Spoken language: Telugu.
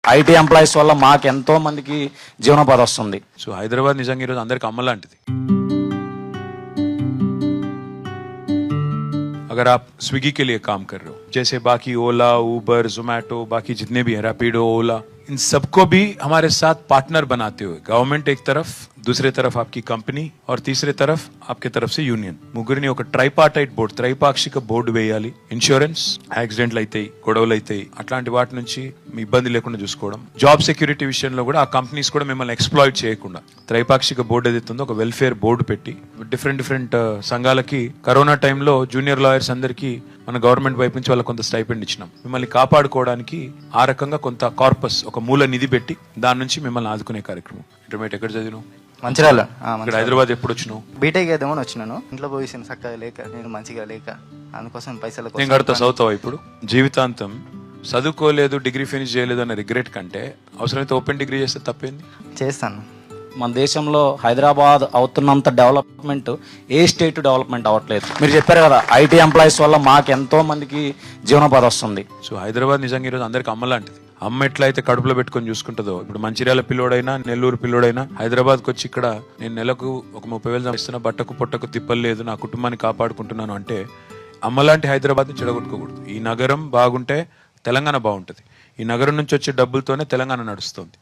ఐటీ ఎంప్లాయీస్ వల్ల మాకు ఎంతో మందికి జీవనోపాధి వస్తుంది. సో హైదరాబాద్ నిజంగా ఈరోజు అందరికి అమ్మ లాంటిది. अगर आप स्विगी के लिए काम कर रहे हो, जैसे बाकी ओला, उबर, जोमैटो, बाकी जितने भी हैं, रैपिडो, ओला, इन सबको भी हमारे साथ पार्टनर बनाते हुए गवर्नमेंट एक तरफ, दूसरे तरफ आपकी कंपनी और तीसरे तरफ आपके तरफ से యూనియన్ ముగ్గురిని ఒక ట్రైపార్టైట్ బోర్డు, త్రైపాక్షిక బోర్డు వేయాలి. ఇన్సూరెన్స్, యాక్సిడెంట్లు అవుతాయి, గొడవలు అవుతాయి, అట్లాంటి వాటి నుంచి మీ ఇబ్బంది లేకుండా చూసుకోవడం. జాబ్ సెక్యూరిటీ విషయంలో కూడా ఆ కంపెనీస్ కూడా మిమ్మల్ని ఎక్స్ప్లాయిట్ చేయకుండా త్రైపాక్షిక బోర్డు ఏదైతుందో ఒక వెల్ఫేర్ బోర్డు పెట్టి డిఫరెంట్ సంఘాలకి కరోనా టైంలో జూనియర్ లాయర్స్ అందరికీ మన గవర్నమెంట్ వైపు నుంచి వాళ్ళకి కొంత స్టైపెండ్ ఇచ్చినాం. మిమ్మల్ని కాపాడుకోవడానికి ఆ రకంగా కొంత కార్పస్, ఒక మూల నిధి పెట్టి దాని నుంచి మిమ్మల్ని ఆదుకునే కార్యక్రమం. ఇంటర్మీడియట్ ఎక్కడ చదివినావు? మంచిర్యాల. ఇక్కడ హైదరాబాద్ ఎప్పుడు వచ్చినావు? బీటెక్ చేద్దామని వచ్చినాను. ఇంట్లో పొజిషన్ చక్కగా లేక, నేను మంచిగా లేక, అందుకోసం పైసలు నేను కడతా. చదువుతావా ఇప్పుడు? జీవితాంతం చదువుకోలేదు, డిగ్రీ ఫినిష్ చేయలేదు అన్న రిగ్రెట్ కంటే అవసరమైతే ఓపెన్ డిగ్రీ చేస్తే తప్పేంది? చేస్తాను. మన దేశంలో హైదరాబాద్ అవుతున్నంత డెవలప్మెంట్ ఏ స్టేట్ డెవలప్మెంట్ అవ్వట్లేదు. మీరు చెప్పారు కదా, ఐటీ ఎంప్లాయీస్ వల్ల మాకు ఎంతో మందికి జీవనోపాధి వస్తుంది. సో హైదరాబాద్ నిజంగా ఈరోజు అందరికి అమ్మ లాంటిది. అమ్మ ఎట్లయితే కడుపులో పెట్టుకొని చూసుకుంటుందో, ఇప్పుడు మంచిర్యాల పిల్లోడైనా, నెల్లూరు పిల్లోడైనా హైదరాబాద్కి వచ్చి ఇక్కడ నేను నెలకు ఒక 30,000 సంపాదిస్తున్నా, బట్టకు పొట్టకు తిప్పలు లేదు, నా కుటుంబాన్ని కాపాడుకుంటున్నాను అంటే అమ్మలాంటి హైదరాబాద్ని చెడగొట్టుకోకూడదు. ఈ నగరం బాగుంటే తెలంగాణ బాగుంటుంది. ఈ నగరం నుంచి వచ్చే డబ్బులతోనే తెలంగాణ నడుస్తుంది.